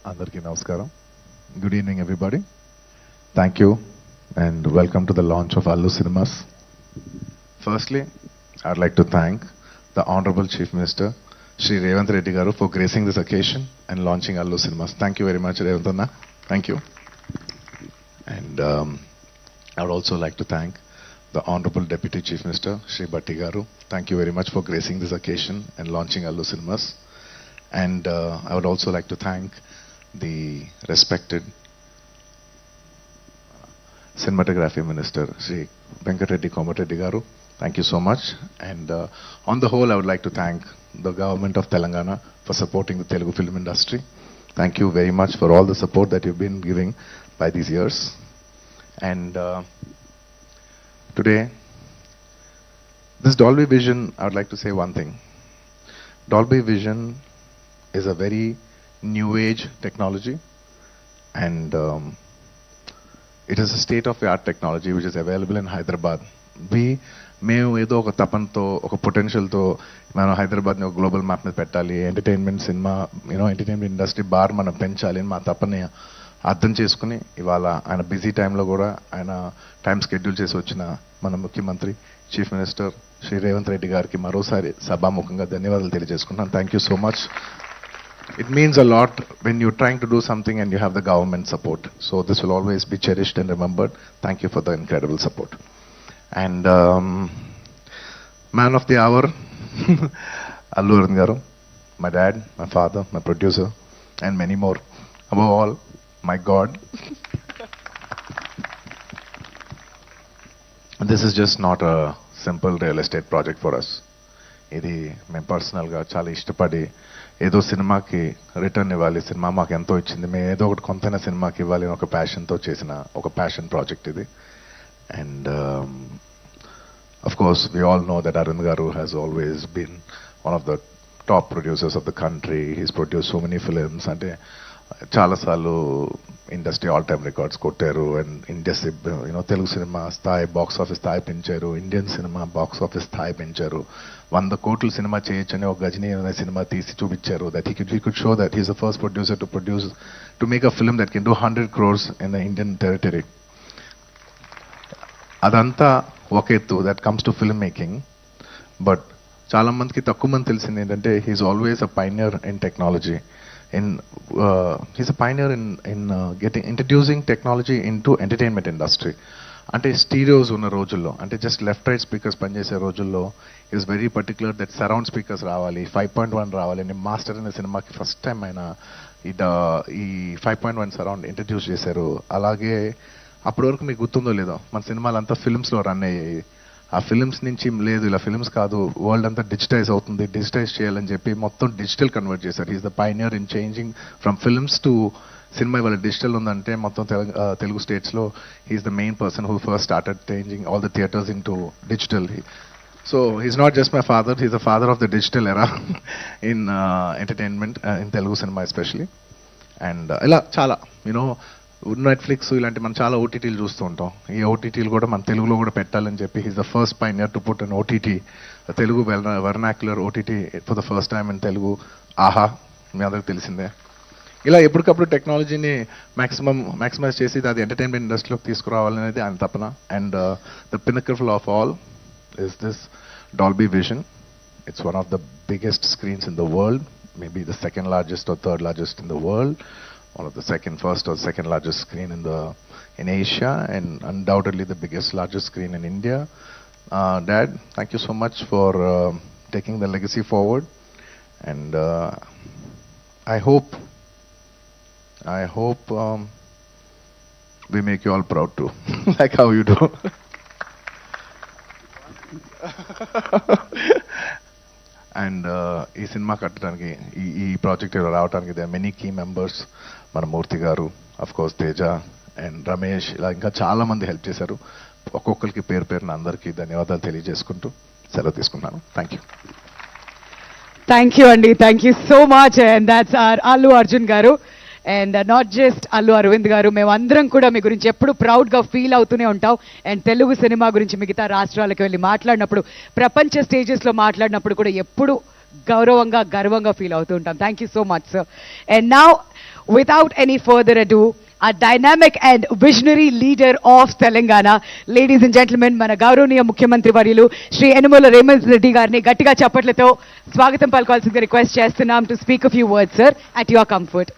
Andarki namaskaram. Good evening, everybody. Thank you and welcome to the launch of Allu Cinemas. Firstly, I'd like to thank the Honorable Chief Minister, Shri Revanth Reddy Garu, for gracing this occasion and launching Allu Cinemas. Thank you very much, Revanth Anna. Thank you. And I would also like to thank the Honorable Deputy Chief Minister, Shri Bhatti Garu. Thank you very much for gracing this occasion and launching Allu Cinemas. And I would also like to thank the respected Cinematography Minister, Shri Venkat Reddy Komareddy Garu. Thank you so much. And on the whole, I would like to thank the government of Telangana for supporting the Telugu film industry. Thank you very much for all the support that you've been giving by these years. And today, this Dolby Vision, I would like to say one thing. Dolby Vision is a very new age technology, and it is a state-of-the-art technology which is available in Hyderabad. మేము ఏదో ఒక తపనతో ఒక పొటెన్షియల్తో మనం హైదరాబాద్ని ఒక global map మీద పెట్టాలి, entertainment cinema entertainment industry bar మనం పెంచాలి అని మా తపని అర్థం చేసుకుని ఇవాళ ఆయన బిజీ టైంలో కూడా ఆయన టైం షెడ్యూల్ చేసి వచ్చిన మన ముఖ్యమంత్రి చీఫ్ మినిస్టర్ శ్రీ రేవంత్ రెడ్డి గారికి మరోసారి సభాముఖంగా ధన్యవాదాలు తెలియజేసుకుంటున్నాను. Thank you so much. It means a lot when you're trying to do something and you have the government support. So this will always be cherished and remembered. Thank you for the incredible support. And man of the hour, Allu Arjun Garu, my dad, my father, my producer, and many more. Above all, my God. This is just not a simple real estate project for us. ఇది మేము పర్సనల్గా చాలా ఇష్టపడి ఏదో సినిమాకి return ఇవ్వాలి, cinema మాకు ఎంతో ఇచ్చింది, మేము ఏదో ఒకటి కొంతైనా సినిమాకి ఇవ్వాలి అని ఒక ప్యాషన్తో చేసిన ఒక ప్యాషన్ ప్రాజెక్ట్ ఇది. And of course we all know that Arun garu has always been one of the top producers of the country. He's produce so many films. అంటే చాలాసార్లు ఇండస్ట్రీ ఆల్ టైమ్ రికార్డ్స్ కొట్టారు. అండ్ ఇండస్ట్రీ తెలుగు సినిమా స్థాయి box office స్థాయి పెంచారు, Indian cinema box office స్థాయి పెంచారు. 100 కోట్ల cinema చేయొచ్చని ఒక గజనీ అనే సినిమా తీసి చూపించారు. That he could show that he's the first producer to make a film that can do 100 crores in the Indian territory. అదంతా ఒక ఎత్తు, that comes to film making. But చాలా మందికి తక్కువ మంది తెలిసింది ఏంటంటే he's always a pioneer in technology. He's a pioneer in introducing technology into entertainment industry. అంటే స్టీరియోస్ ఉన్న రోజుల్లో, అంటే జస్ట్ లెఫ్ట్ రైట్ స్పీకర్స్ పనిచేసే రోజుల్లో is very particular that surround speakers రావాలి, 5.1 రావాలి అని మాస్టర్ అనే సినిమాకి ఫస్ట్ టైం ఆయన ఈ 5.1 సరౌండ్ ఇంట్రడ్యూస్ చేశారు. అలాగే అప్పటి వరకు మీకు గుర్తుందో లేదో మన సినిమాలంతా ఫిల్మ్స్లో రన్ అయ్యాయి. ఆ ఫిల్మ్స్ నుంచి లేదు ఇలా ఫిల్మ్స్ కాదు, వరల్డ్ అంతా డిజిటైజ్ అవుతుంది, డిజిటైజ్ చేయాలని చెప్పి మొత్తం డిజిటల్ కన్వర్ట్ చేశారు. Is the pioneer in changing from films to cinema. ఇవాళ డిజిటల్ ఉందంటే మొత్తం తెలుగు స్టేట్స్లో he's the main person who first started changing all the theatres in to digital. So he's not just my father, he's the father of the digital era in entertainment in Telugu cinema especially. And ఇలా చాలా Netflix ఇలాంటి మనం చాలా ఓటీటీలు చూస్తూ ఉంటాం. ఈ ఓటీటీలు కూడా మన తెలుగులో కూడా పెట్టాలని చెప్పి he's the first pioneer to put an OTT, Telugu vernacular OTT for the first time in Telugu. ఆహా, మీ అందరికి తెలిసిందే. ఇలా ఎప్పటికప్పుడు టెక్నాలజీని మ్యాక్సిమైజ్ చేసి అది ఎంటర్టైన్మెంట్ ఇండస్ట్రీలోకి తీసుకురావాలనేది ఆయన తపన. And the pinnacle of all is this Dolby Vision. It's one of the biggest screens in the world, maybe the second largest or third largest in the world. One of the first or second largest screen in Asia, and undoubtedly the largest screen in India. Dad, thank you so much for taking the legacy forward, and I hope we make you all proud too, like how you do. And ఈ cinema కట్టడానికి ఈ project రావడానికి they many key members. మన మూర్తి గారు, of course Teja and Ramesh, ఇలా ఇంకా చాలా మంది హెల్ప్ చేశారు. ఒక్కొక్కరికి పేరు పేరున అందరికీ ధన్యవాదాలు తెలియజేసుకుంటూ సెలవు తీసుకున్నాను. Thank you. థ్యాంక్ యూ అండి, thank you so much. And that's our Allu Arjun garu. And not just Allu Aravind garu, మేమందరం కూడా మీ గురించి ఎప్పుడు ప్రౌడ్గా ఫీల్ అవుతూనే ఉంటాం. అండ్ తెలుగు సినిమా గురించి మిగతా రాష్ట్రాలకు వెళ్ళి మాట్లాడినప్పుడు, ప్రపంచ స్టేజెస్లో మాట్లాడినప్పుడు కూడా ఎప్పుడు గౌరవంగా గర్వంగా ఫీల్ అవుతూ ఉంటాం. Thank you so much sir. And now without any further అడు, a dynamic and visionary leader of Telangana, ladies and gentlemen, మన గౌరవనీయ ముఖ్యమంత్రి వర్యులు శ్రీ యనమల రేవంత్ రెడ్డి గారిని గట్టిగా చప్పట్లతో స్వాగతం పలకాల్సిందిగా రిక్వెస్ట్ చేస్తున్నాం to speak a few words, sir, at your comfort.